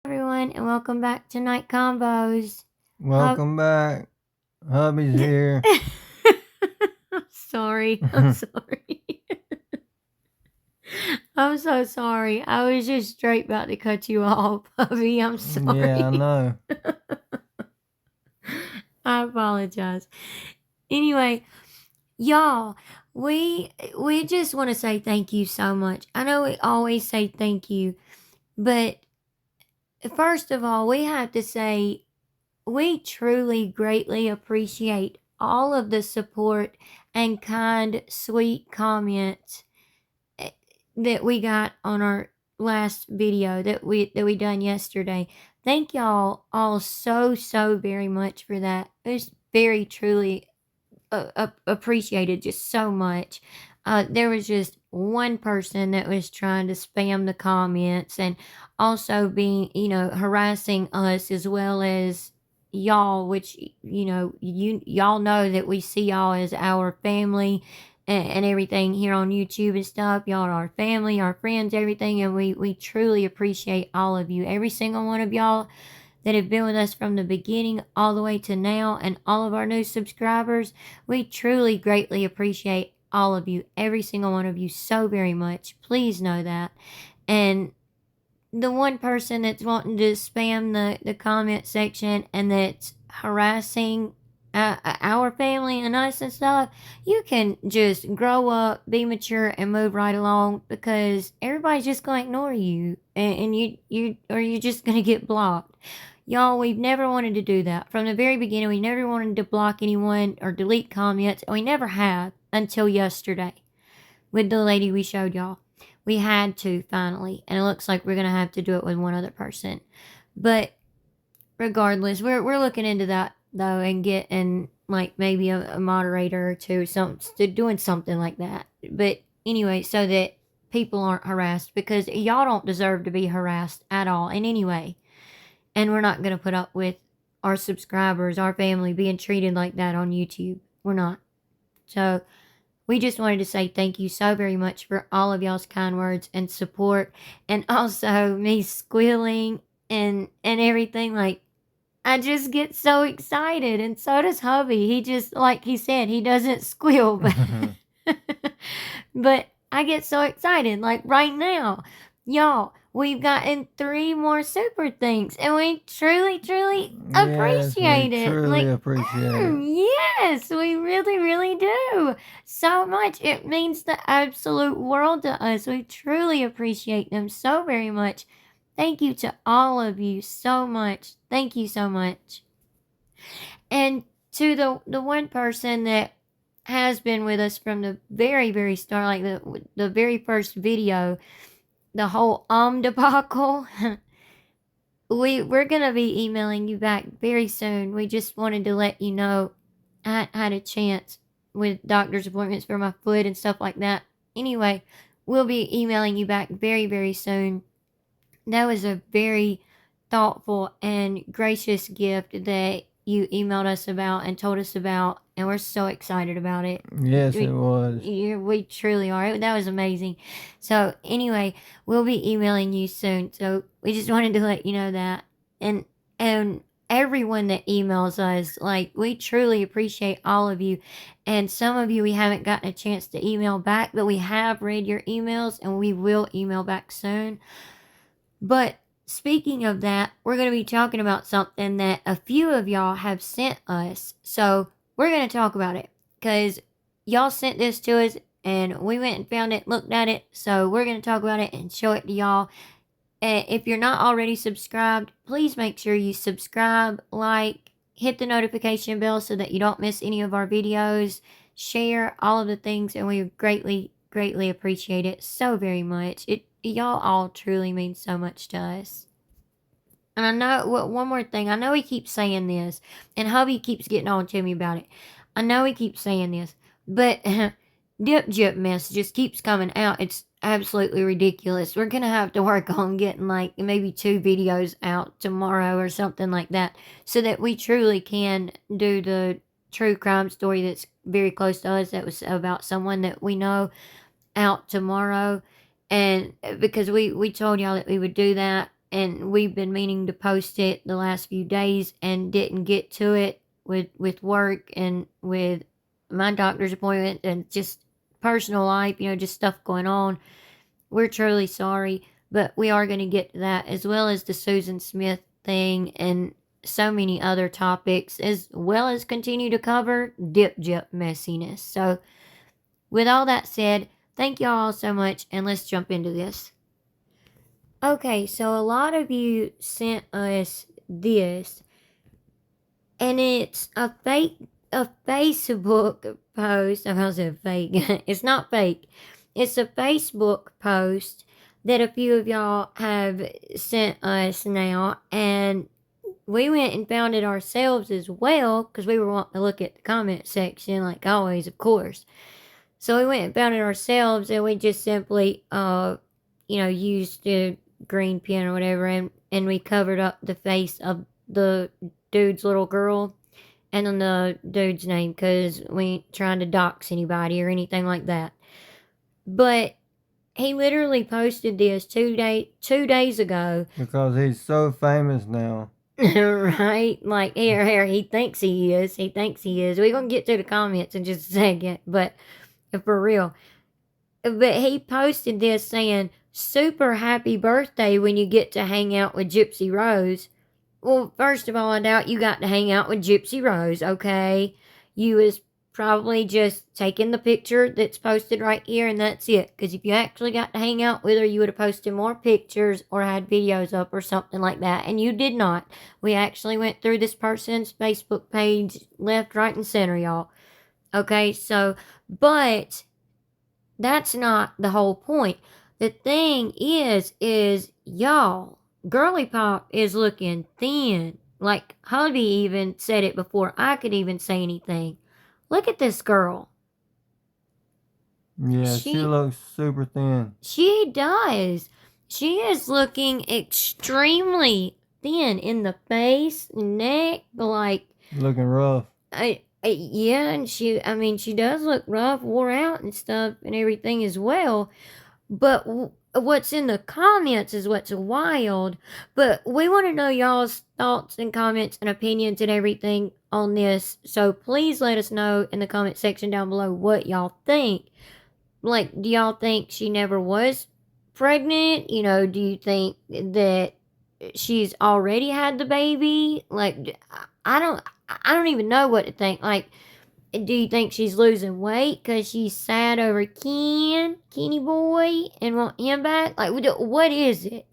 Everyone, and welcome back to Night Combos. Hub- Welcome back. Hubby's here. I'm sorry. I'm sorry. I'm so sorry. I was just straight about to cut you off, Hubby. I'm Yeah, I sorry. know. I apologize. Anyway, y'all, we just want to say thank you so much. I know we always say thank you, but first of all, we have to say we truly greatly appreciate all of the support and kind, sweet comments eh, that we got on our last video that we done yesterday. Thank y'all all so very much for that. It's very truly appreciated just so much. There was just one person that was trying to spam the comments and also being, harassing us as well as y'all, which y'all know that we see y'all as our family and everything here on YouTube and stuff. Y'all are our family, our friends, everything, and we truly appreciate all of you, every single one of y'all that have been with us from the beginning all the way to now, and all of our new subscribers. We truly greatly appreciate all of you, every single one of you, so very much. Please know that. And the one person that's wanting to spam the comment section and that's harassing our family and us and stuff, you can just grow up, be mature, and move right along, because everybody's just going to ignore you, and you're just going to get blocked. Y'all, we've never wanted to do that. From the very beginning, we never wanted to block anyone or delete comments, and we never have until yesterday with the lady we showed y'all. We had to finally, and it looks like we're going to have to do it with one other person. But regardless, we're looking into that though, and getting like maybe a moderator or two, doing something like that. But anyway, so that people aren't harassed, because y'all don't deserve to be harassed at all in any way. And we're not going to put up with our subscribers, our family being treated like that on YouTube. We're not. So we just wanted to say thank you so very much for all of y'all's kind words and support, and also me squealing and everything. Like, I just get so excited, and so does hubby. He just, like he said, he doesn't squeal, but I get so excited. Like right now, y'all, we've gotten 3 more super things, and we truly Yes, we appreciate it. truly appreciate it. Yes, we really do so much. It means the absolute world to us. We truly appreciate them so very much. Thank you to all of you so much. Thank you so much. And to the one person that has been with us from the very start, like the very first video, the whole debacle. We're gonna be emailing you back very soon. We just wanted to let you know I had a chance with doctor's appointments for my foot and stuff like that. Anyway, we'll be emailing you back very soon. That was a very thoughtful and gracious gift that you emailed us about and told us about, and we're so excited about it. Yes, it was. We truly are. That was amazing. So anyway, we'll be emailing you soon. So we just wanted to let you know that, and everyone that emails us, like, we truly appreciate all of you. And some of you we haven't gotten a chance to email back, but we have read your emails, and we will email back soon. But speaking of that, we're going to be talking about something that a few of y'all have sent us. So we're going to talk about it, because y'all sent this to us and we went and found it, looked at it. So we're going to talk about it and show it to y'all. If you're not already subscribed, please make sure you subscribe, like, hit the notification bell so that you don't miss any of our videos, share all of the things, and we greatly appreciate it so very much. Y'all all truly mean so much to us. And I know, one more thing, I know he keeps saying this, and hubby keeps getting on to me about it. I know he keeps saying this, but Dip mess just keeps coming out. It's absolutely ridiculous. We're gonna have to work on getting like maybe 2 videos out tomorrow or something like that, so that we truly can do the true crime story that's very close to us, that was about someone that we know, out tomorrow. And because we told y'all that we would do that, and we've been meaning to post it the last few days and didn't get to it with work and with my doctor's appointment and just personal life, just stuff going on. We're truly sorry, but we are going to get to that, as well as the Susan Smith thing and so many other topics, as well as continue to cover dip messiness. So with all that said, thank y'all so much, and let's jump into this. Okay, so a lot of you sent us this, and it's a Facebook post. I was a fake. It's not fake. It's a Facebook post that a few of y'all have sent us now, and we went and found it ourselves as well, because we were wanting to look at the comment section, like always, of course. So we went and found it ourselves, and we just simply, used the green pen or whatever, and we covered up the face of the dude's little girl and then the dude's name, because we ain't trying to dox anybody or anything like that. But he literally posted this 2 days ago. Because he's so famous now. Right? Like, here, he thinks he is. We're going to get to the comments in just a second, but for real. But he posted this saying, super happy birthday when you get to hang out with Gypsy Rose. Well, first of all, I doubt you got to hang out with Gypsy Rose, okay? You was probably just taking the picture that's posted right here, and that's it. Because if you actually got to hang out with her, you would have posted more pictures or had videos up or something like that. And you did not. We actually went through this person's Facebook page left, right, and center, y'all. Okay, so, but that's not the whole point. The thing is y'all, Girly Pop is looking thin. Like, hubby even said it before I could even say anything. Look at this girl. Yeah, she looks super thin. She does. She is looking extremely thin in the face, neck, like... Looking rough. Yeah, and she does look rough, wore out and stuff and everything as well. But what's in the comments is what's wild. But we want to know y'all's thoughts and comments and opinions and everything on this. So please let us know in the comment section down below what y'all think. Like, do y'all think she never was pregnant? Do you think that she's already had the baby? Like, I don't even know what to think. Like, do you think she's losing weight because she's sad over Kenny boy, and want him back? Like, what is it?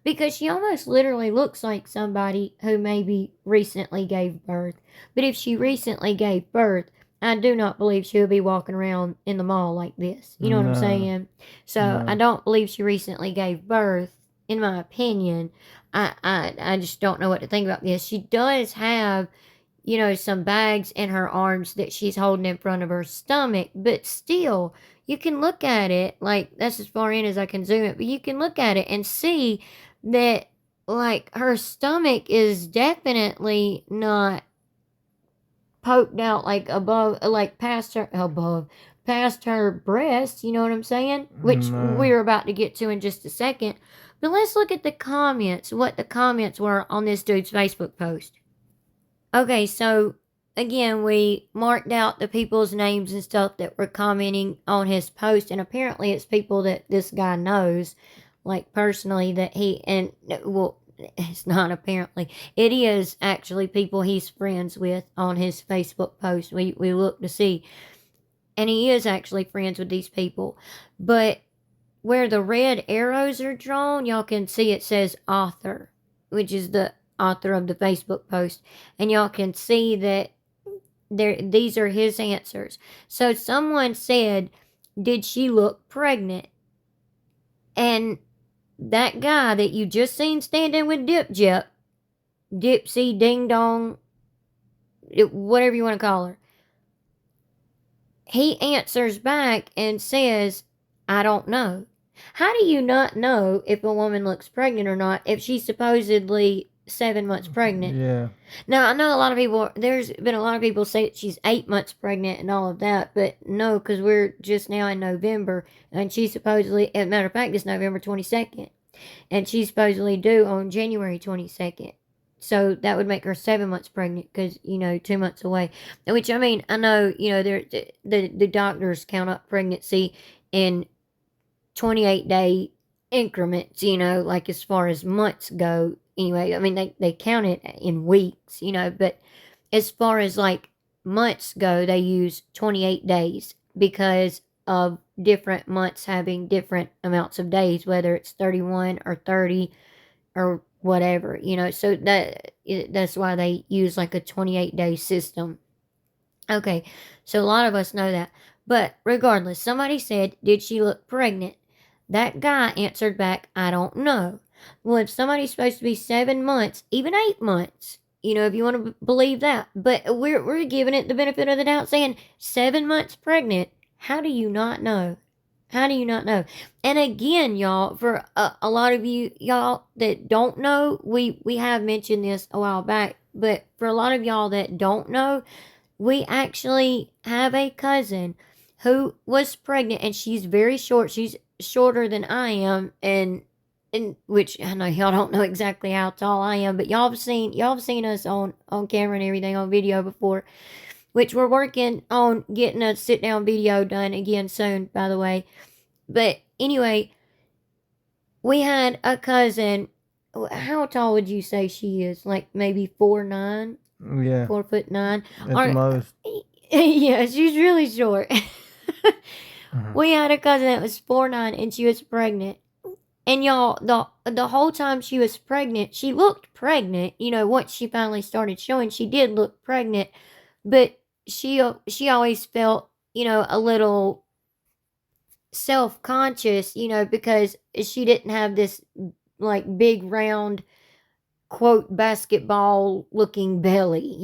Because she almost literally looks like somebody who maybe recently gave birth. But if she recently gave birth, I do not believe she would be walking around in the mall like this. You know what I'm saying? So I don't believe she recently gave birth, in my opinion. I just don't know what to think about this. She does have, some bags in her arms that she's holding in front of her stomach, but still, you can look at it, like, that's as far in as I can zoom it, but you can look at it and see that, like, her stomach is definitely not poked out, like, above, like, past her breast, you know what I'm saying? Which we're about to get to in just a second. But let's look at the comments, what the comments were on this dude's Facebook post. Okay, so again, we marked out the people's names and stuff that were commenting on his post, and apparently it's people that this guy knows, like, personally, that it's not apparently. It is actually people he's friends with on his Facebook post. We look to see. And he is actually friends with these people. But where the red arrows are drawn, y'all can see it says author, which is the author of the Facebook post. And y'all can see that these are his answers. So someone said, did she look pregnant? And that guy that you just seen standing with Gypsy, Ding Dong, whatever you want to call her, he answers back and says, I don't know. How do you not know if a woman looks pregnant or not if she's supposedly 7 months pregnant? Yeah. Now, I know there's been a lot of people say that she's 8 months pregnant and all of that, but no, because we're just now in November, and she supposedly, as a matter of fact, it's November 22nd. and she's supposedly due on January 22nd. So that would make her 7 months pregnant because, 2 months away. Which, I mean, I know, the doctors count up pregnancy in 28-day increments, like as far as months go. Anyway, I mean, they count it in weeks, but as far as like months go, they use 28 days because of different months having different amounts of days, whether it's 31 or 30 or whatever, so that's why they use like a 28-day system. Okay, so a lot of us know that. But regardless, somebody said, "Did she look pregnant?" That guy answered back, "I don't know." Well, if somebody's supposed to be 7 months, even 8 months, if you want to believe that, but we're giving it the benefit of the doubt, saying 7 months pregnant. How do you not know? How do you not know? And again, y'all, for a lot of y'all that don't know, we have mentioned this a while back, but for a lot of y'all that don't know, we actually have a cousin who was pregnant, and she's very short. She's shorter than I am, and which I know y'all don't know exactly how tall I am, but y'all have seen us on camera and everything, on video before, which we're working on getting a sit down video done again soon, by the way. But anyway, we had a cousin. How tall would you say she is? Like maybe 4'9", Yeah, 4'9". at the Or most. yeah, she's really short. Mhm. We had a cousin that was 4'9", and she was pregnant. And y'all, the whole time she was pregnant, she looked pregnant. Once she finally started showing, she did look pregnant, but she always felt, a little self conscious, because she didn't have this like big round quote basketball looking belly.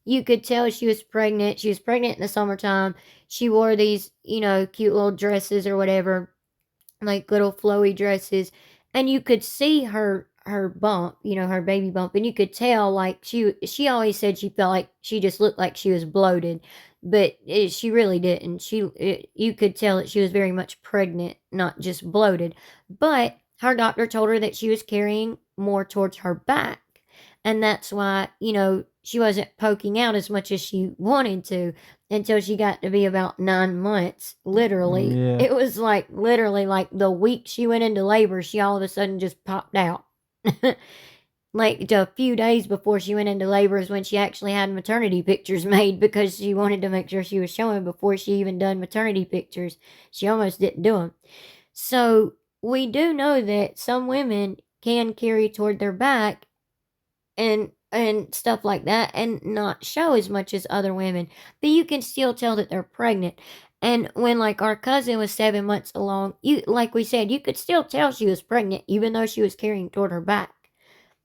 You could tell she was pregnant. She was pregnant in the summertime. She wore these, cute little dresses or whatever, like little flowy dresses, and you could see her bump, her baby bump, and you could tell like she always said she felt like she just looked like she was bloated, but she really didn't. You could tell that she was very much pregnant, not just bloated. But her doctor told her that she was carrying more towards her back, and that's why she wasn't poking out as much as she wanted to until she got to be about 9 months. Literally, Yeah, it was like literally like the week she went into labor, she all of a sudden just popped out. Like a few days before she went into labor is when she actually had maternity pictures made, because she wanted to make sure she was showing before she even done maternity pictures. She almost didn't do them. So we do know that some women can carry toward their back and stuff like that and not show as much as other women, but you can still tell that they're pregnant. And when like our cousin was 7 months along, you like we said, you could still tell she was pregnant even though she was carrying toward her back.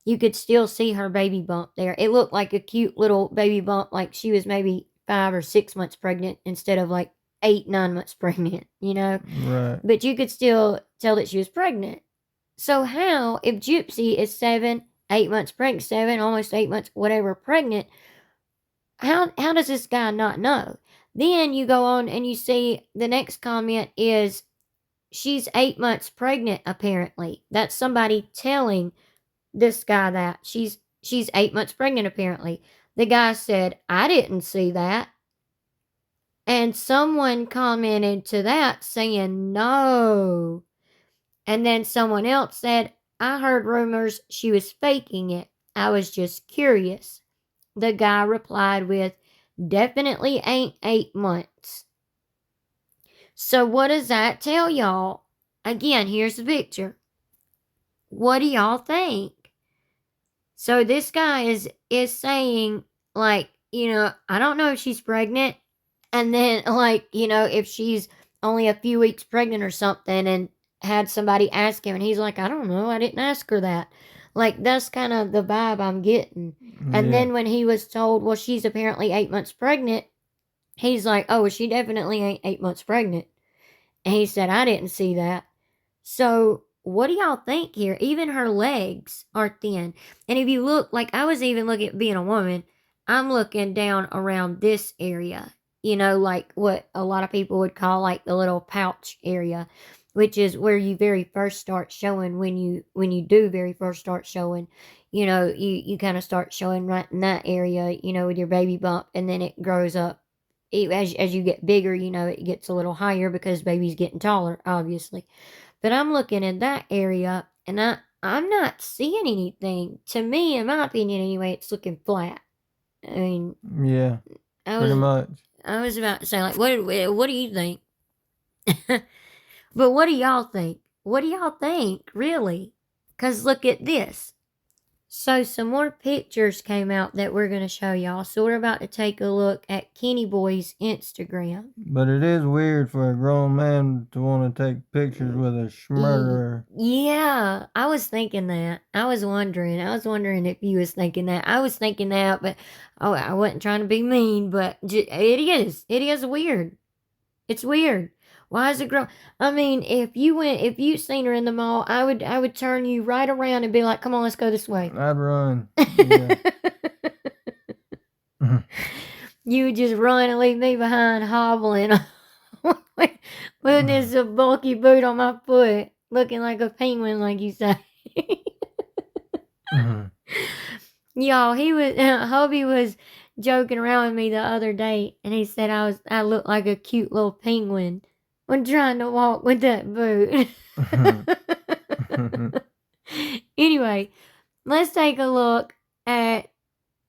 You could still see her baby bump there. It looked like a cute little baby bump, like she was maybe 5 or 6 months pregnant instead of like 8, 9 months pregnant. right. But you could still tell that she was pregnant. So how, if Gypsy is 7, 8 months pregnant, 7, almost 8 months, whatever, pregnant, how does this guy not know? Then you go on and you see the next comment is she's 8 months pregnant, apparently. That's somebody telling this guy that she's 8 months pregnant, apparently. The guy said, "I didn't see that." And someone commented to that saying no. And then someone else said, "I heard rumors she was faking it. I was just curious." The guy replied with, "Definitely ain't 8 months." So, what does that tell y'all? Again, here's the picture. What do y'all think? So, this guy is saying, like, I don't know if she's pregnant. And then, like, if she's only a few weeks pregnant or something, and had somebody ask him, and he's like, "I don't know. I didn't ask her that." Like, that's kind of the vibe I'm getting. And Yeah, then when he was told, well, she's apparently 8 months pregnant, he's like, "Oh, well, she definitely ain't 8 months pregnant." And he said, "I didn't see that." So, what do y'all think here? Even her legs are thin. And if you look, like I was even looking at being a woman, I'm looking down around this area, like what a lot of people would call like the little pouch area. which is where you very first start showing when you do very first start showing. You kind of start showing right in that area, with your baby bump, and then it grows up. As you get bigger, it gets a little higher because baby's getting taller, obviously. But I'm looking at that area, and I'm not seeing anything. To me, in my opinion anyway, it's looking flat. I mean, Yeah, I pretty was much. I was about to say, like, what do you think? But what do y'all think? What do y'all think, really? Because look at this. So some more pictures came out that we're going to show y'all. So we're about to take a look at Kenny Boy's Instagram. But it is weird for a grown man to want to take pictures with a murderer. Yeah, I was thinking that. I was wondering if you was thinking that. I was thinking that, but I wasn't trying to be mean, but it is. It is weird. It's weird. Why is it grown? I mean, if you seen her in the mall, I would turn you right around and be like, "Come on, let's go this way." I'd run. Yeah. You would just run and leave me behind, hobbling, with this bulky boot on my foot, looking like a penguin, like you say. Y'all, Hubby was joking around with me the other day, and he said I looked like a cute little penguin when trying to walk with that boot. Anyway, let's take a look at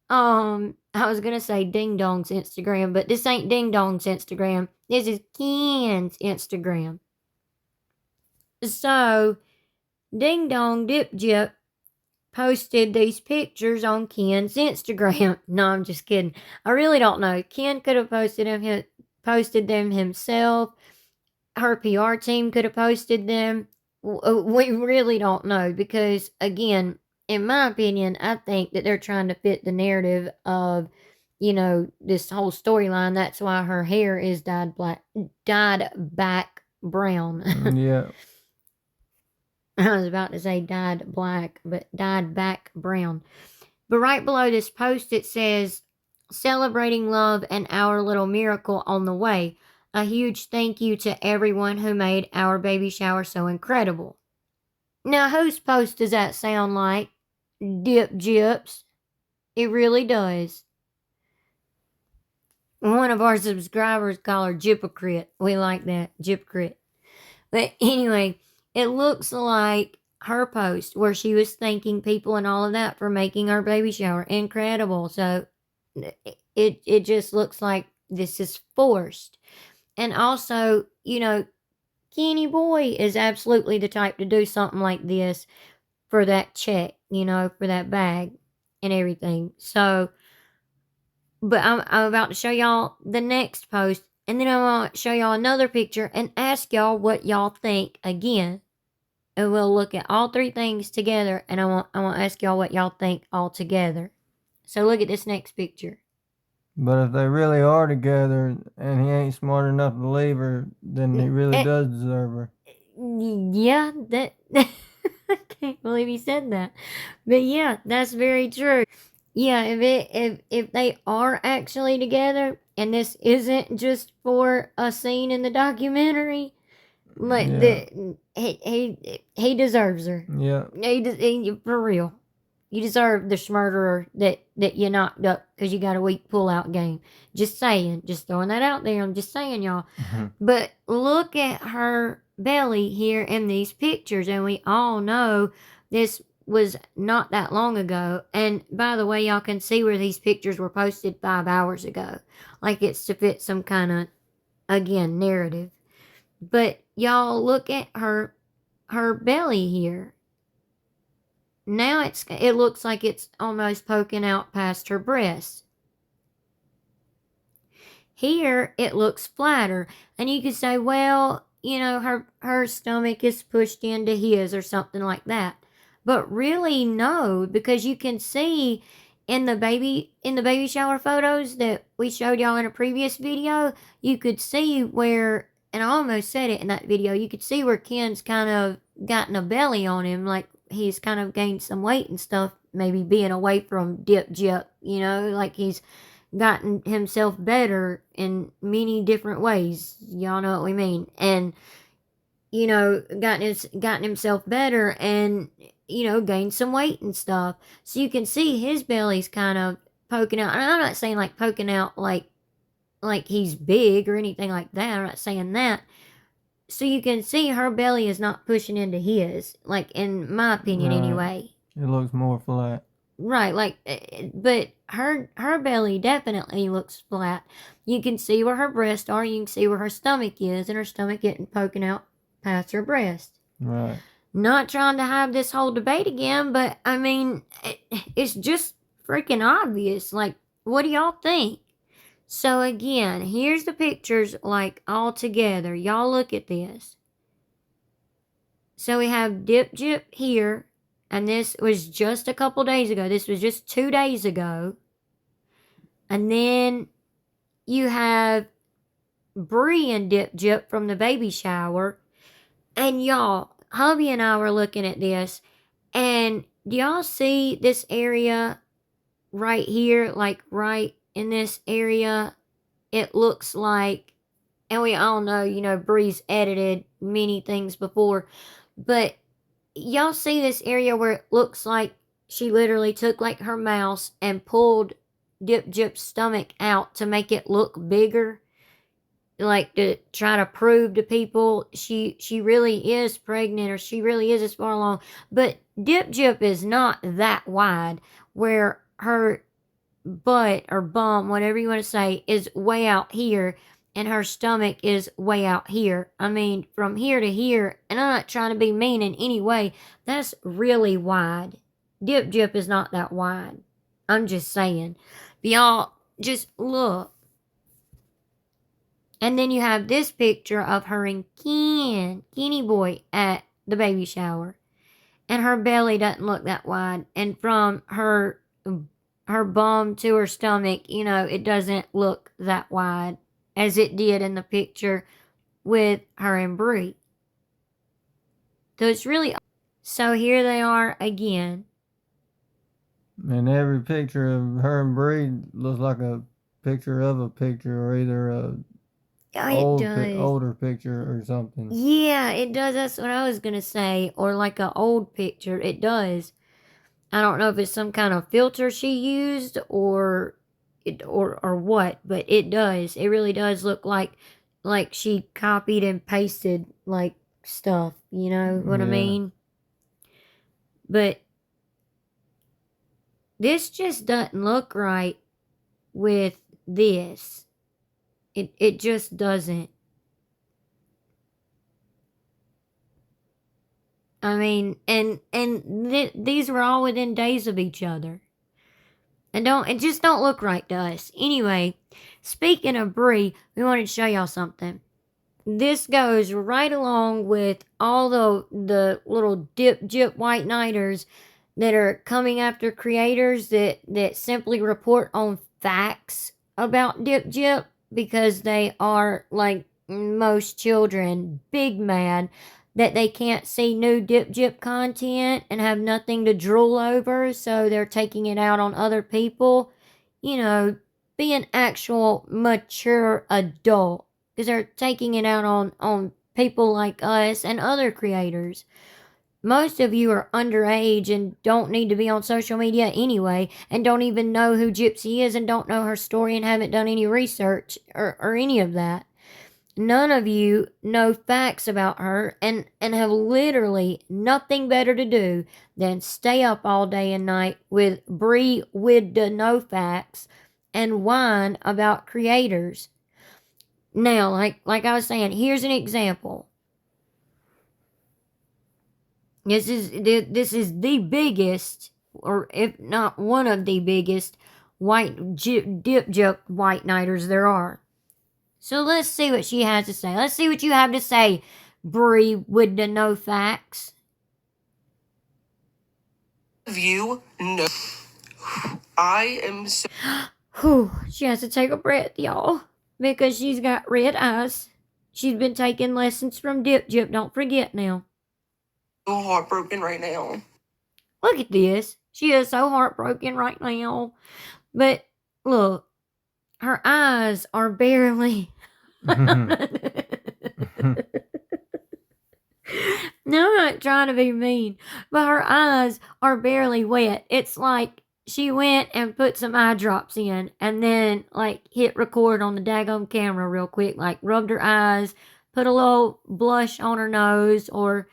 I was gonna say Ding Dong's Instagram, but this ain't Ding Dong's Instagram. This is Ken's Instagram. So Ding Dong Dip Jip posted these pictures on Ken's Instagram. No, I'm just kidding. I really don't know. Ken could have posted them himself. Her PR team could have posted them. We really don't know because, again, in my opinion, I think that they're trying to fit the narrative of, this whole storyline. That's why her hair is dyed back brown. Yeah. I was about to say dyed black, but dyed back brown. But right below this post, it says, "Celebrating love and our little miracle on the way. A huge thank you to everyone who made our baby shower so incredible." Now, whose post does that sound like? Dip Gyps. It really does. One of our subscribers call her Gypocrit. We like that, Gypocrit. But anyway, it looks like her post where she was thanking people and all of that for making our baby shower incredible. So it just looks like this is forced. And also, Kenny Boy is absolutely the type to do something like this for that check, for that bag and everything. So, but I'm about to show y'all the next post, and then I'm going to show y'all another picture and ask y'all what y'all think again. And we'll look at all three things together, and I want to ask y'all what y'all think all together. So look at this next picture. But if they really are together and he ain't smart enough to leave her, then he really does deserve her. Yeah, that I can't believe he said that. But yeah, that's very true. Yeah, if they are actually together and this isn't just for a scene in the documentary, like he deserves her. Yeah. He for real. You deserve the murderer that you knocked up because you got a weak pull-out game. Just saying. Just throwing that out there. I'm just saying, y'all. But look at her belly here in these pictures. And we all know this was not that long ago. And by the way, y'all can see where these pictures were posted 5 hours ago. Like it's to fit some kind of, again, narrative. But y'all look at her belly here. Now it looks like it's almost poking out past her breast. Here it looks flatter, and you could say, well, her stomach is pushed into his or something like that. But really, no, because you can see in the baby shower photos that we showed y'all in a previous video, you could see where, and I almost said it in that video, you could see where Ken's kind of gotten a belly on him, like he's kind of gained some weight and stuff, maybe being away from Dip Jip, like he's gotten himself better in many different ways. Y'all know what we mean. And gotten himself better and, gained some weight and stuff. So you can see his belly's kind of poking out. And I'm not saying like poking out like he's big or anything like that. I'm not saying that. So you can see her belly is not pushing into his, like in my opinion Right. anyway. It looks more flat. Right, like, but her belly definitely looks flat. You can see where her breasts are. You can see where her stomach is, and her stomach getting poking out past her breast. Right. Not trying to have this whole debate again, but I mean, it's just freaking obvious. Like, what do y'all think? So again, here's the pictures, like, all together. Y'all look at this. So we have Dip Jip here, and this was just a couple days ago. This was just 2 days ago. And then you have Bree and Dip Jip from the baby shower. And y'all, hubby and I were looking at this, and do y'all see this area right here? Like right in this area, it looks like, and we all know, Bree's edited many things before, but y'all see this area where it looks like she literally took like her mouse and pulled Dip Jip's stomach out to make it look bigger, like to try to prove to people she really is pregnant, or she really is this far along. But Dip Jip is not that wide, where her butt or bum, whatever you want to say, is way out here, and her stomach is way out here. I mean, from here to here, and I'm not trying to be mean in any way, that's really wide. Dip Jip is not that wide. I'm just saying. But y'all, just look. And then you have this picture of her and Kenny Boy, at the baby shower. And her belly doesn't look that wide. And from her bum to her stomach, it doesn't look that wide as it did in the picture with her and Brie. So it's really, so here they are again. And every picture of her and Bree looks like a picture of a picture, or either a older picture or something. Yeah, it does. That's what I was gonna say. Or like an old picture. It does. I don't know if it's some kind of filter she used, or what, but it does. It really does look like she copied and pasted like stuff. You know what I mean? But this just doesn't look right with this. It just doesn't. I mean, and these were all within days of each other. And it just don't look right to us. Anyway, speaking of Brie, we wanted to show y'all something. This goes right along with all the little Dip Jip white knighters that are coming after creators that simply report on facts about Dip Jip, because they are, like most children, big mad that they can't see new Dip Jip content and have nothing to drool over, so they're taking it out on other people. Be an actual mature adult, because they're taking it out on people like us and other creators. Most of you are underage and don't need to be on social media anyway, and don't even know who Gypsy is, and don't know her story, and haven't done any research or any of that. None of you know facts about her, and have literally nothing better to do than stay up all day and night with Brie with the no facts and whine about creators. Now, like I was saying, here's an example. This is the biggest, or if not one of the biggest, Dip Jip white knighters there are. So let's see what she has to say. Let's see what you have to say, Brie with the no facts. You know, I am so. Whew, she has to take a breath, y'all, because she's got red eyes. She's been taking lessons from Dip Jip, don't forget now. So heartbroken right now. Look at this. She is so heartbroken right now. But look, her eyes are barely. No, I'm not trying to be mean, but her eyes are barely wet. It's like she went and put some eye drops in and then like hit record on the daggone camera real quick, like rubbed her eyes, put a little blush on her nose, or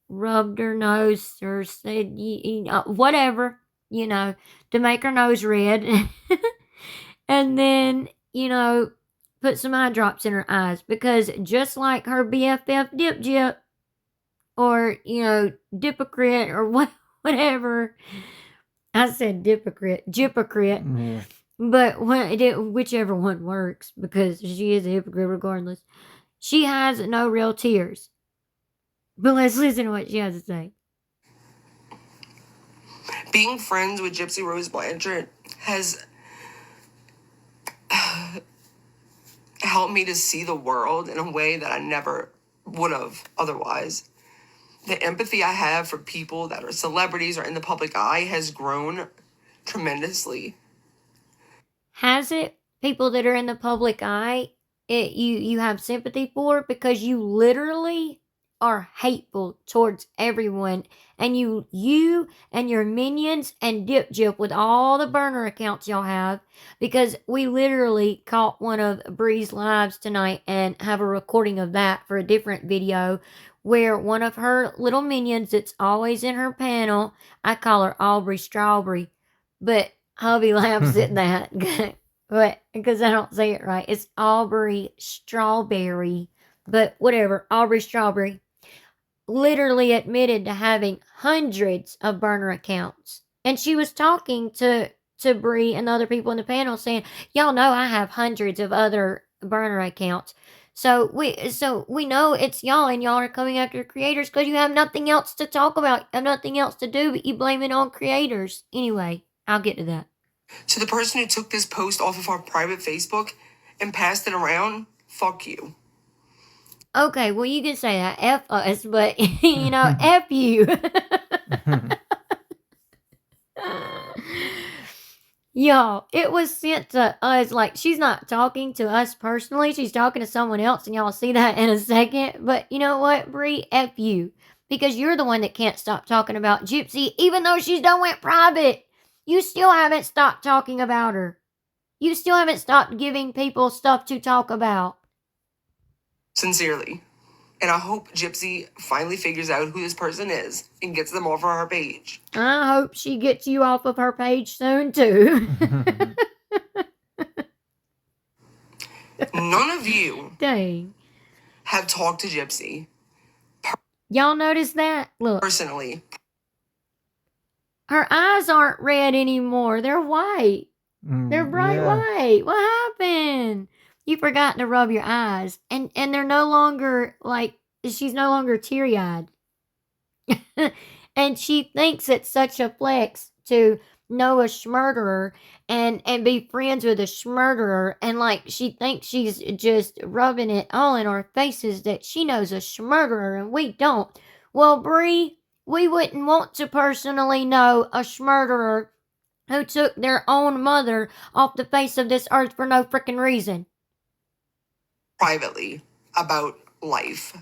rubbed her nose, or said, whatever, to make her nose red. And then, put some eye drops in her eyes, because just like her BFF Dip Jip, or, Dipocrit, or whatever. I said Dipocrit, Gypocrit. Yeah. But whichever one works, because she is a hypocrite regardless. She has no real tears. But let's listen to what she has to say. Being friends with Gypsy Rose Blanchard has helped me to see the world in a way that I never would have otherwise. The empathy I have for people that are celebrities or in the public eye has grown tremendously. Has it? People that are in the public eye, you have sympathy for, because you literally are hateful towards everyone, and you and your minions and Dip Jip with all the burner accounts y'all have, because we literally caught one of Bree's lives tonight and have a recording of that for a different video, where one of her little minions that's always in her panel, I call her Aubrey Strawberry, but hubby laughs at that. But because I don't say it right, it's Aubrey Strawberry, but whatever, Aubrey Strawberry literally admitted to having hundreds of burner accounts. And she was talking to Bree and the other people in the panel, saying, y'all know I have hundreds of other burner accounts. So we know it's y'all, and y'all are coming after creators because you have nothing else to talk about, and nothing else to do, but you blame it on creators. Anyway, I'll get to that. To the person who took this post off of our private Facebook and passed it around, fuck you. Okay, well, you can say that. F us, but, F you. Y'all, it was sent to us. Like, she's not talking to us personally. She's talking to someone else, and y'all will see that in a second. But you know what, Bree? F you. Because you're the one that can't stop talking about Gypsy, even though she's done went private. You still haven't stopped talking about her. You still haven't stopped giving people stuff to talk about. Sincerely. And I hope Gypsy finally figures out who this person is and gets them off of her page. I hope she gets you off of her page soon, too. None of you Dang. have talked to Gypsy. Y'all notice that? Look. Personally. Her eyes aren't red anymore. They're white. They're bright white. What happened? You forgot to rub your eyes. And they're no longer, she's no longer teary-eyed. And she thinks it's such a flex to know a schmurderer and be friends with a schmurderer. And, she thinks she's just rubbing it all in our faces that she knows a schmurderer and we don't. Well, Bree, we wouldn't want to personally know a schmurderer who took their own mother off the face of this earth for no frickin' reason. Privately about life.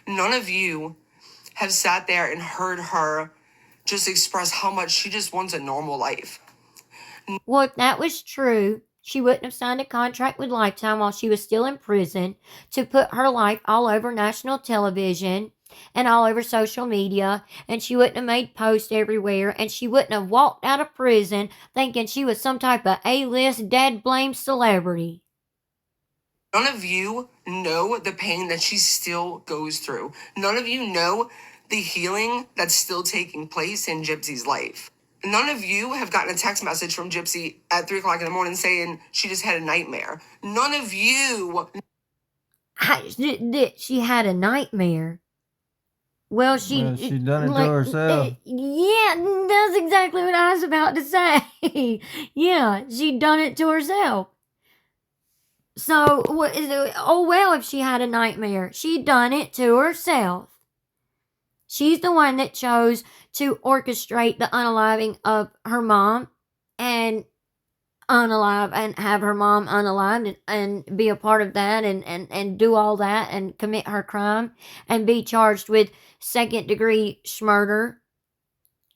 None of you have sat there and heard her just express how much she just wants a normal life. Well, if that was true, she wouldn't have signed a contract with Lifetime while she was still in prison to put her life all over national television and all over social media, and she wouldn't have made posts everywhere, and she wouldn't have walked out of prison thinking she was some type of A-list dad-blamed celebrity. None of you know the pain that she still goes through. None of you know the healing that's still taking place in Gypsy's life. None of you have gotten a text message from Gypsy at 3 o'clock in the morning saying she just had a nightmare. None of you. She had a nightmare. Well, she done it to herself. Yeah, that's exactly what I was about to say. Yeah, she done it to herself. So, if she had a nightmare. She done it to herself. She's the one that chose to orchestrate the unaliving of her mom. And unalive and have her mom unalived and be a part of that and do all that and commit her crime and be charged with second-degree murder.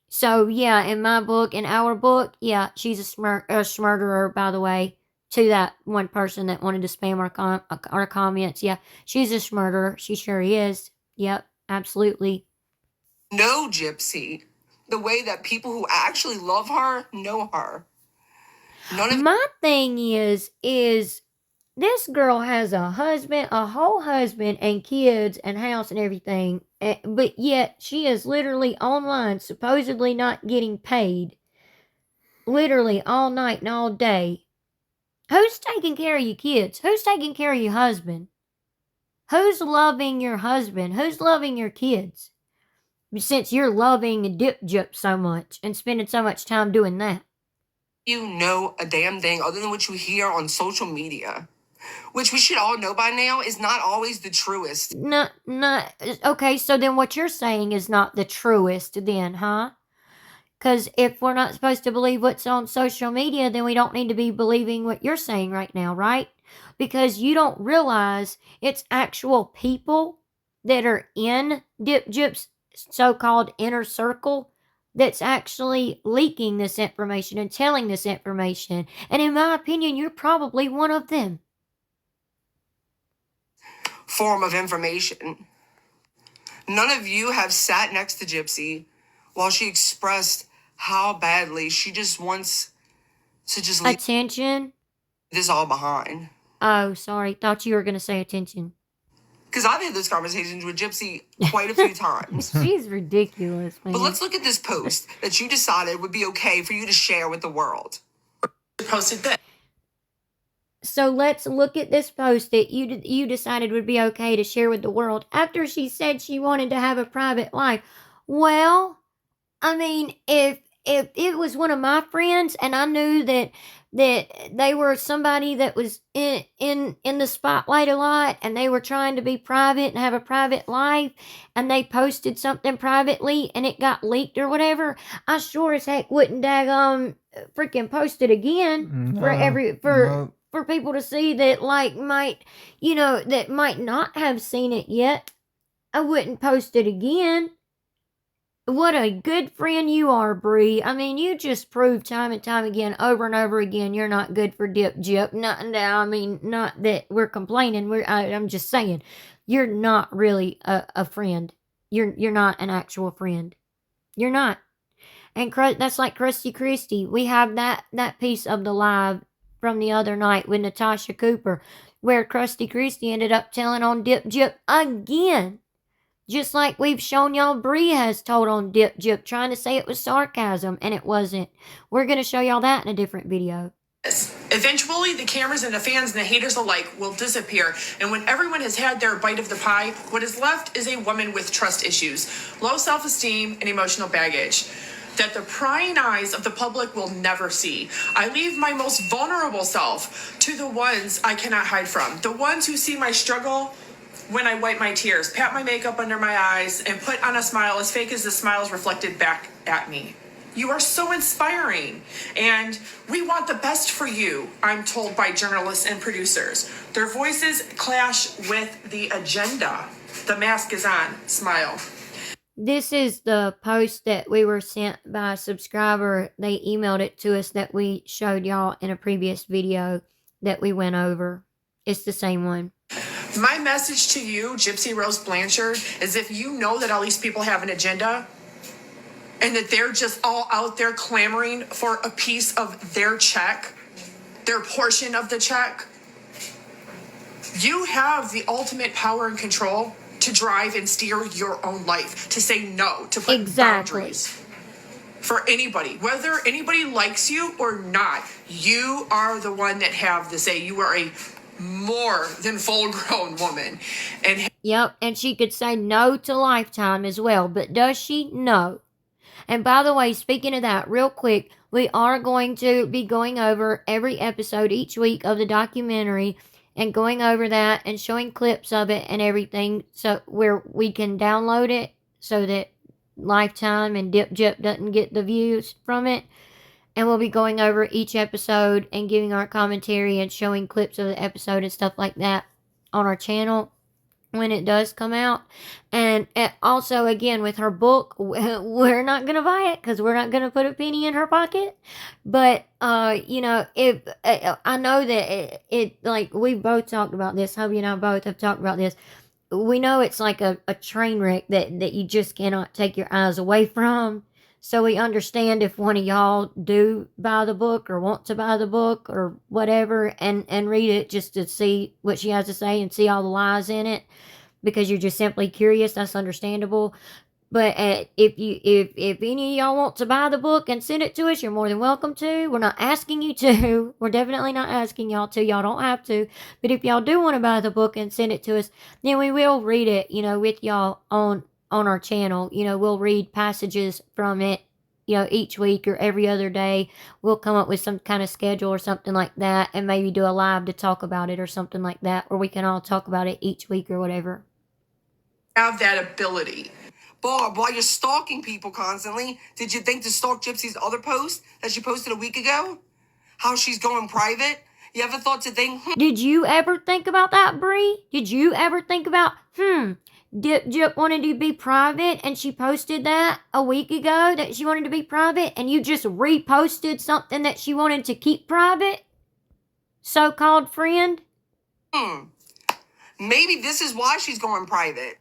So, yeah, in my book, in our book, yeah, she's a smurderer, by the way, to that one person that wanted to spam our comments. Yeah, she's a smurderer. She sure is. Yep, absolutely. Know Gypsy the way that people who actually love her know her. My thing is this girl has a husband, a whole husband, and kids, and house, and everything, but yet she is literally online, supposedly not getting paid, literally all night and all day. Who's taking care of your kids? Who's taking care of your husband? Who's loving your husband? Who's loving your kids? Since you're loving Dip Gyp so much and spending so much time doing that. You know a damn thing other than what you hear on social media, which we should all know by now is not always the truest. Not okay, so then what you're saying is not the truest then, huh? Because if we're not supposed to believe what's on social media, then we don't need to be believing what you're saying right now, right? Because you don't realize it's actual people that are in Dip Gyp's so-called inner circle that's actually leaking this information and telling this information. And in my opinion, you're probably one of them. Form of information. None of you have sat next to Gypsy while she expressed how badly she just wants to just leave attention. This all behind. Oh, sorry. Thought you were going to say attention. Because I've had those conversations with Gypsy quite a few times. She's ridiculous, man. But let's look at this post that you decided would be okay for you to share with the world. Posted that. So let's look at this post that you decided would be okay to share with the world after she said she wanted to have a private life. Well, I mean, if it was one of my friends and I knew that they were somebody that was in the spotlight a lot and they were trying to be private and have a private life and they posted something privately and it got leaked or whatever, I sure as heck wouldn't freaking post it again for people to see that might not have seen it yet. I wouldn't post it again. What a good friend you are, Bree. I mean, you just proved time and time again, over and over again, you're not good for Dip Gyp. Not that we're complaining. I'm just saying, you're not really a friend. You're not an actual friend. You're not. And that's like Krusty Christie. We have that piece of the live from the other night with Natasha Cooper, where Krusty Christie ended up telling on Dip Gyp again. Just like we've shown y'all Bree has told on Dip Gyp, trying to say it was sarcasm, and it wasn't. We're going to show y'all that in a different video. Eventually, the cameras and the fans and the haters alike will disappear, and when everyone has had their bite of the pie, what is left is a woman with trust issues, low self-esteem, and emotional baggage that the prying eyes of the public will never see. I leave my most vulnerable self to the ones I cannot hide from, the ones who see my struggle when I wipe my tears, pat my makeup under my eyes, and put on a smile as fake as the smiles reflected back at me. You are so inspiring, and we want the best for you, I'm told by journalists and producers. Their voices clash with the agenda. The mask is on. Smile. This is the post that we were sent by a subscriber. They emailed it to us that we showed y'all in a previous video that we went over. It's the same one. My message to you, Gypsy Rose Blanchard, is if you know that all these people have an agenda and that they're just all out there clamoring for a piece of their check, their portion of the check, you have the ultimate power and control to drive and steer your own life, to say no, to put boundaries for anybody. Whether anybody likes you or not, you are the one that have the say. You are a more than full-grown woman. Yep, and she could say no to Lifetime as well, but does she? No. And by the way, speaking of that, real quick, we are going to be going over every episode each week of the documentary and going over that and showing clips of it and everything, so where we can download it so that Lifetime and Dip Gyp doesn't get the views from it. and we'll be going over each episode and giving our commentary and showing clips of the episode and stuff like that on our channel when it does come out. And also, again, with her book, we're not gonna buy it because we're not gonna put a penny in her pocket. But if I know that it like we've both talked about this, Hubby and I both have talked about this. We know it's like a train wreck that you just cannot take your eyes away from. So we understand if one of y'all do buy the book or want to buy the book or whatever and read it just to see what she has to say and see all the lies in it because you're just simply curious. That's understandable. But if any of y'all want to buy the book and send it to us, you're more than welcome to. We're not asking you to. We're definitely not asking y'all to. Y'all don't have to. But if y'all do want to buy the book and send it to us, then we will read it, with y'all on our channel. We'll read passages from it, each week or every other day. We'll come up with some kind of schedule or something like that and maybe do a live to talk about it or something like that, or we can all talk about it each week or whatever. Have that ability. Barb, while you're stalking people constantly, did you think to stalk Gypsy's other post that she posted a week ago? How she's going private? You ever thought to think, Did you ever think about that, Bree? Did you ever think about, Gyp wanted to be private and she posted that a week ago that she wanted to be private and you just reposted something that she wanted to keep private? So-called friend? Maybe this is why she's going private.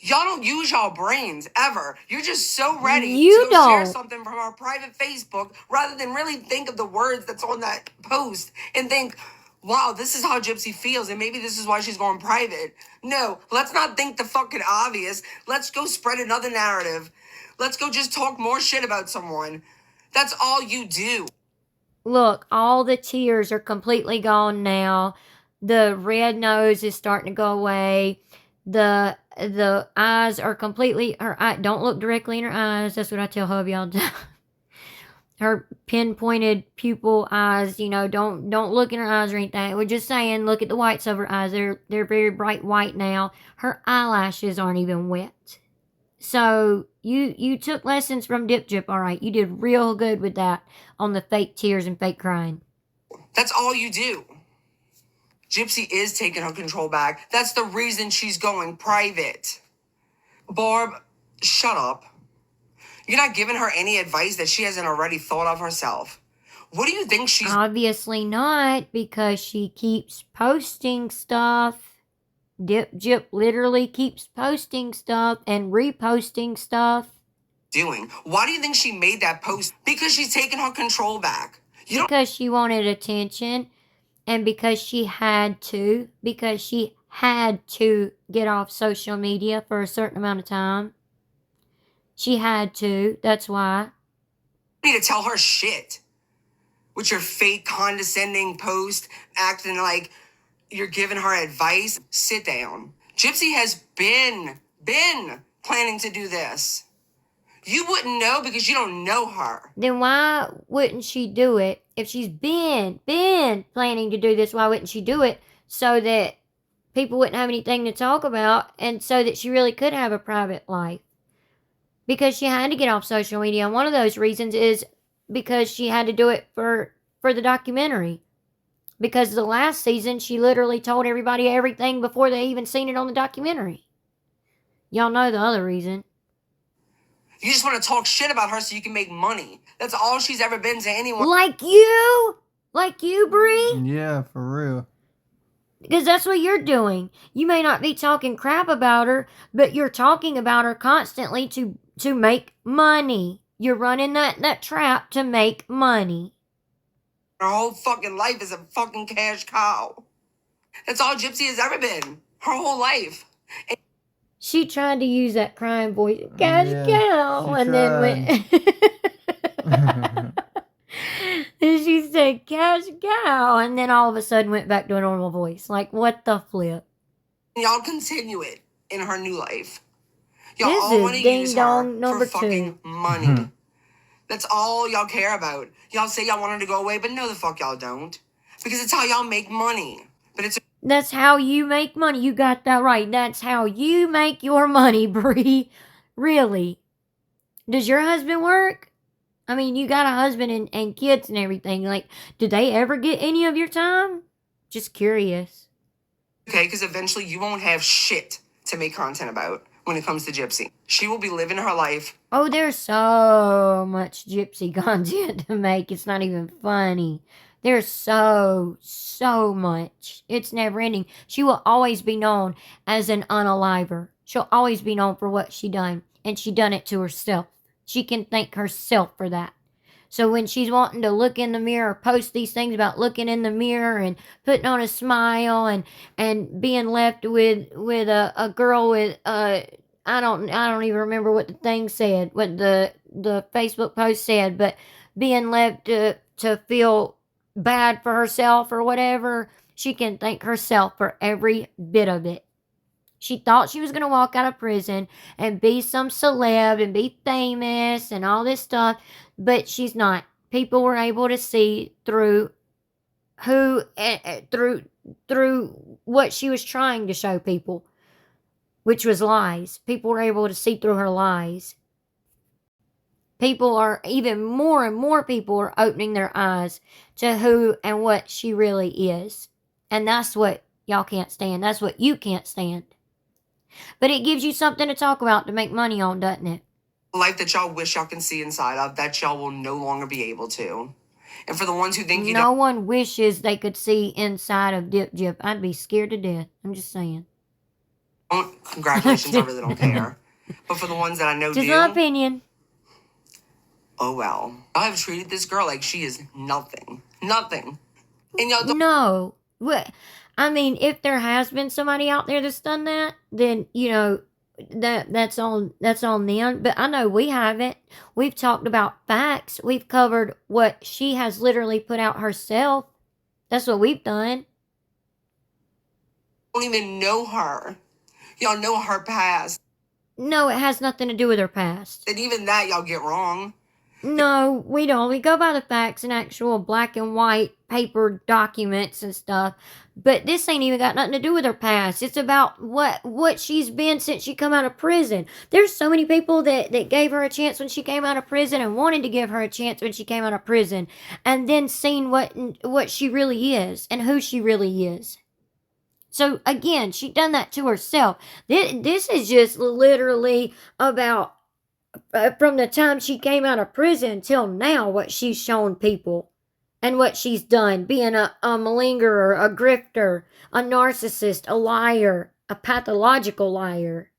Y'all don't use y'all brains ever. You're just so ready to go share something from our private Facebook rather than really think of the words that's on that post and think, wow, this is how Gypsy feels and maybe this is why she's going private. No, let's not think the fucking obvious. Let's go spread another narrative. Let's go just talk more shit about someone. That's all you do. Look, all the tears are completely gone now. The red nose is starting to go away. The eyes are completely, don't look directly in her eyes. That's what I tell hubby all the time. Her pinpointed pupil eyes, don't look in her eyes or anything. We're just saying, look at the whites of her eyes. They're very bright white now. Her eyelashes aren't even wet. So you took lessons from Dip Gyp, all right. You did real good with that on the fake tears and fake crying. That's all you do. Gypsy is taking her control back. That's the reason she's going private. Barb, shut up. You're not giving her any advice that she hasn't already thought of herself. What do you think she's... Obviously not, because she keeps posting stuff. Dip Gyp literally keeps posting stuff and reposting stuff. Doing. Why do you think she made that post? Because she's taking her control back. Because she wanted attention. And because she had to get off social media for a certain amount of time. She had to, that's why. You need to tell her shit. With your fake condescending post, acting like you're giving her advice. Sit down. Gypsy has been planning to do this. You wouldn't know because you don't know her. Then why wouldn't she do it? If she's been planning to do this, why wouldn't she do it? So that people wouldn't have anything to talk about and so that she really could have a private life. Because she had to get off social media. And one of those reasons is because she had to do it for the documentary. Because the last season, she literally told everybody everything before they even seen it on the documentary. Y'all know the other reason. You just want to talk shit about her so you can make money. That's all she's ever been to anyone. Like you? Like you, Bree? Yeah, for real. Because that's what you're doing. You may not be talking crap about her, but you're talking about her constantly to make money. You're running that trap to make money. Her whole fucking life is a fucking cash cow. That's all Gypsy has ever been. Her whole life. She tried to use that crying voice, cash cow, and then went. And she said, cash cow, and then all of a sudden went back to a normal voice. Like, what the flip? Y'all continue it in her new life. Y'all This all want to is use ding her dong number for fucking money. That's all y'all care about. Y'all say y'all want her to go away, but no the fuck y'all don't. Because it's how y'all make money. But it's... That's how you make money. You got that right. That's how you make your money, Bree. Really. Does your husband work? I mean, you got a husband and kids and everything. Like, did they ever get any of your time? Just curious. Okay, because eventually you won't have shit to make content about when it comes to Gypsy. She will be living her life. Oh, there's so much Gypsy content to make. It's not even funny. There's so much. It's never ending. She will always be known as an unaliver. She'll always be known for what she done. And she done it to herself. She can thank herself for that. So when she's wanting to look in the mirror, post these things about looking in the mirror and putting on a smile and being left with a girl with I don't even remember what the thing said, what the Facebook post said, but being left to feel bad for herself or whatever, she can thank herself for every bit of it. She thought she was going to walk out of prison and be some celeb and be famous and all this stuff, but she's not. People were able to see through through what she was trying to show people, which was lies. People were able to see through her lies. People are, even more and more people are opening their eyes to who and what she really is. And that's what y'all can't stand. That's what you can't stand. But it gives you something to talk about to make money on, doesn't it? Life that y'all wish y'all can see inside of, that y'all will no longer be able to. And for the ones who think no one wishes they could see inside of Dip Jip. I'd be scared to death. I'm just saying. Congratulations, I really don't care. But for the ones that I know just do. my opinion. Oh well. I have treated this girl like she is nothing. Nothing. And y'all don't. No. What? I mean, if there has been somebody out there that's done that, then, you know, that's on them. But I know we haven't. We've talked about facts. We've covered what she has literally put out herself. That's what we've done. Don't even know her. Y'all know her past. No, it has nothing to do with her past. And even that y'all get wrong. No, we don't. We go by the facts and actual black and white paper documents and stuff. But this ain't even got nothing to do with her past. It's about what she's been since she come out of prison. There's so many people that gave her a chance when she came out of prison and wanted to give her a chance when she came out of prison. And then seen what she really is and who she really is. So again, she done that to herself. This is just literally about from the time she came out of prison till now, what she's shown people and what she's done, being a malingerer, a grifter, a narcissist, a liar, a pathological liar.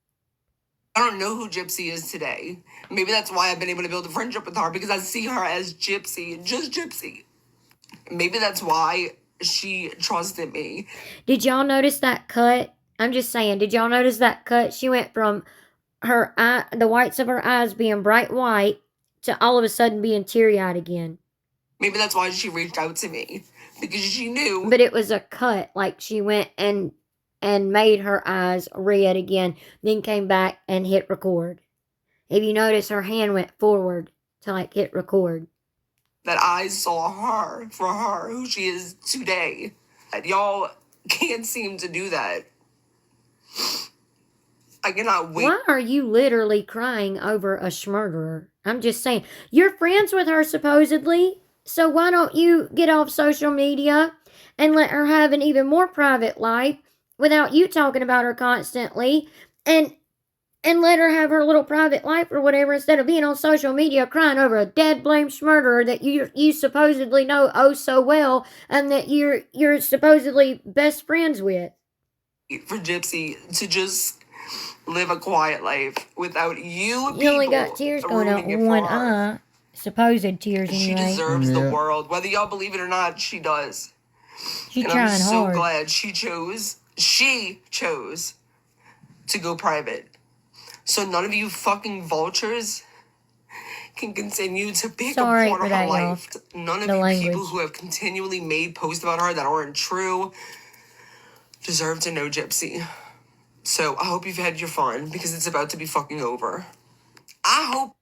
I don't know who Gypsy is today. Maybe that's why I've been able to build a friendship with her, because I see her as Gypsy, just Gypsy. Maybe that's why she trusted me. Did y'all notice that cut? I'm just saying, did y'all notice that cut? She went from her eye, the whites of her eyes being bright white, to all of a sudden being teary-eyed again. Maybe that's why she reached out to me, because she knew. But it was a cut, like she went and made her eyes red again, then came back and hit record. If you notice, her hand went forward to like hit record. That I saw her for her, who she is today. And y'all can't seem to do that. I cannot wait. Why are you literally crying over a schmurderer? I'm just saying. You're friends with her, supposedly. So why don't you get off social media and let her have an even more private life without you talking about her constantly and let her have her little private life or whatever, instead of being on social media crying over a dead blamed schmurderer that you supposedly know oh so well and that you're supposedly best friends with. For Gypsy to just live a quiet life without you. You only got tears going out one eye. Supposed tears anyway. She deserves the world. Whether y'all believe it or not, she does. She's and trying I'm so hard. glad she chose to go private. So none of you fucking vultures can continue to pick a part of her life. None of you people who have continually made posts about her that aren't true deserve to know Gypsy. So I hope you've had your fun, because it's about to be fucking over. I hope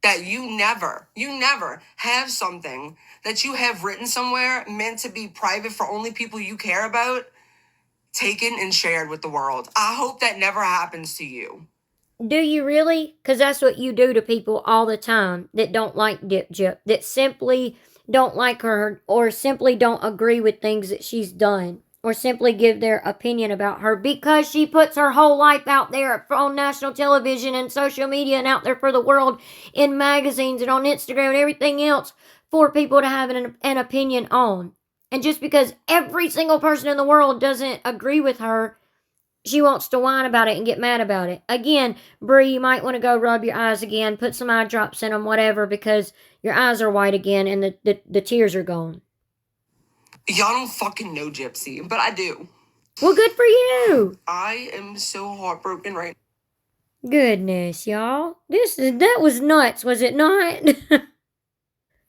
that you never have something that you have written somewhere meant to be private for only people you care about taken and shared with the world. I hope that never happens to you. Do you really? Because that's what you do to people all the time that don't like Dip Jip, that simply don't like her or simply don't agree with things that she's done or simply give their opinion about her because she puts her whole life out there on national television and social media and out there for the world in magazines and on Instagram and everything else for people to have an opinion on. And just because every single person in the world doesn't agree with her, she wants to whine about it and get mad about it. Again, Bree, you might want to go rub your eyes again, put some eye drops in them, whatever, because your eyes are white again and the tears are gone. Y'all don't fucking know Gypsy, but I do. Well, good for you. I am so heartbroken right now. Goodness, y'all. That was nuts, was it not?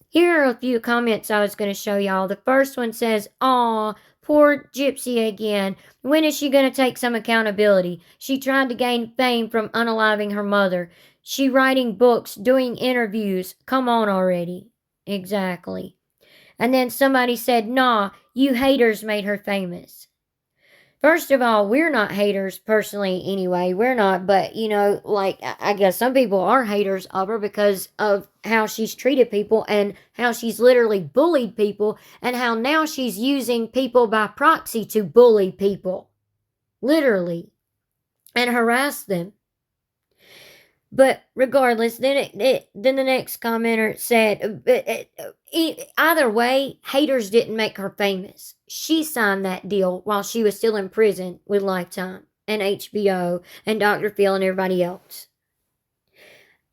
Here are a few comments I was going to show y'all. The first one says, "Aw, poor Gypsy again. When is she going to take some accountability? She tried to gain fame from unaliving her mother. She writing books, doing interviews. Come on already." Exactly. And then somebody said, "Nah, you haters made her famous." First of all, we're not haters personally anyway. We're not, but like I guess some people are haters of her because of how she's treated people and how she's literally bullied people and how now she's using people by proxy to bully people. Literally. And harass them. But regardless, then the next commenter said, either way, haters didn't make her famous. She signed that deal while she was still in prison with Lifetime and HBO and Dr. Phil and everybody else.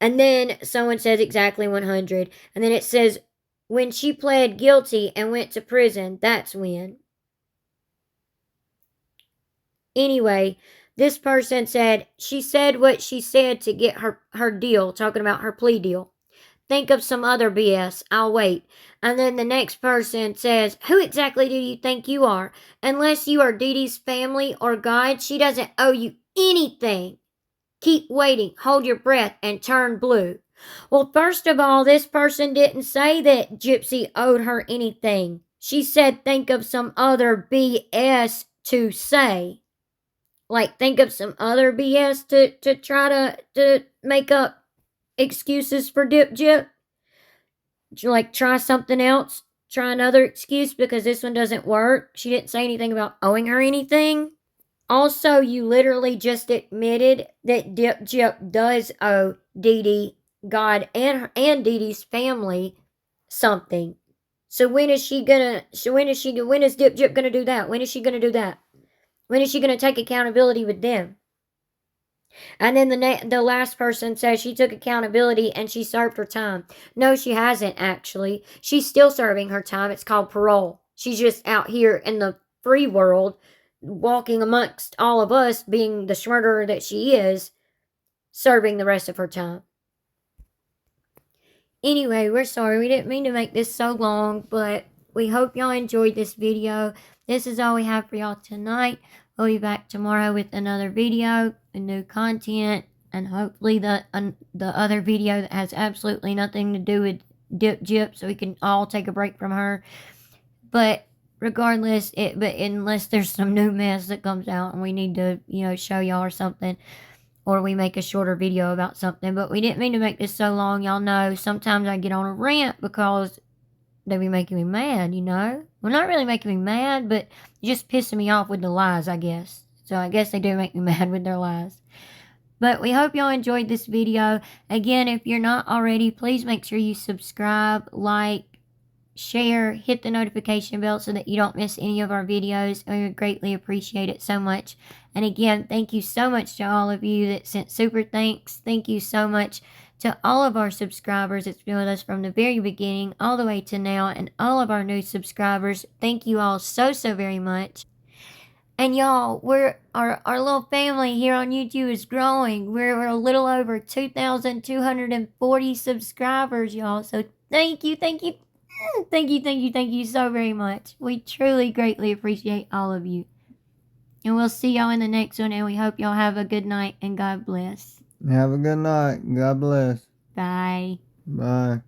And then someone says exactly 100. And then it says, when she pled guilty and went to prison, that's when. Anyway, this person said, she said what she said to get her deal, talking about her plea deal. Think of some other BS. I'll wait. And then the next person says, who exactly do you think you are? Unless you are Dee Dee's family or God, she doesn't owe you anything. Keep waiting, hold your breath, and turn blue. Well, first of all, this person didn't say that Gypsy owed her anything. She said think of some other BS to say. Like, think of some other BS to try to make up excuses for Dip Jip. Like, try something else. Try another excuse because this one doesn't work. She didn't say anything about owing her anything. Also, you literally just admitted that Dip Jip does owe Dee Dee, God, and Dee Dee's family something. So when is Dip Jip gonna do that? When is she gonna do that? When is she going to take accountability with them? And then the last person says she took accountability and she served her time. No, she hasn't actually. She's still serving her time. It's called parole. She's just out here in the free world, walking amongst all of us, being the murderer that she is, serving the rest of her time. Anyway, we're sorry. We didn't mean to make this so long, but we hope y'all enjoyed this video. This is all we have for y'all tonight. We'll be back tomorrow with another video and new content, and hopefully the other video that has absolutely nothing to do with Dip Jip, so we can all take a break from her. But regardless, unless there's some new mess that comes out and we need to, show y'all or something, or we make a shorter video about something. But we didn't mean to make this so long. Y'all know sometimes I get on a rant because they be making me mad, Well, not really making me mad, but just pissing me off with the lies, I guess. So I guess they do make me mad with their lies. But we hope y'all enjoyed this video. Again, if you're not already, please make sure you subscribe, like, share, hit the notification bell so that you don't miss any of our videos. We would greatly appreciate it so much. And again, thank you so much to all of you that sent super thanks. Thank you so much to all of our subscribers that's been with us from the very beginning all the way to now, and all of our new subscribers. Thank you all so very much. And y'all, our little family here on YouTube is growing. We're a little over 2,240 subscribers, y'all. So thank you so very much. We truly greatly appreciate all of you. And we'll see y'all in the next one, and we hope y'all have a good night and God bless. Have a good night. God bless. Bye. Bye.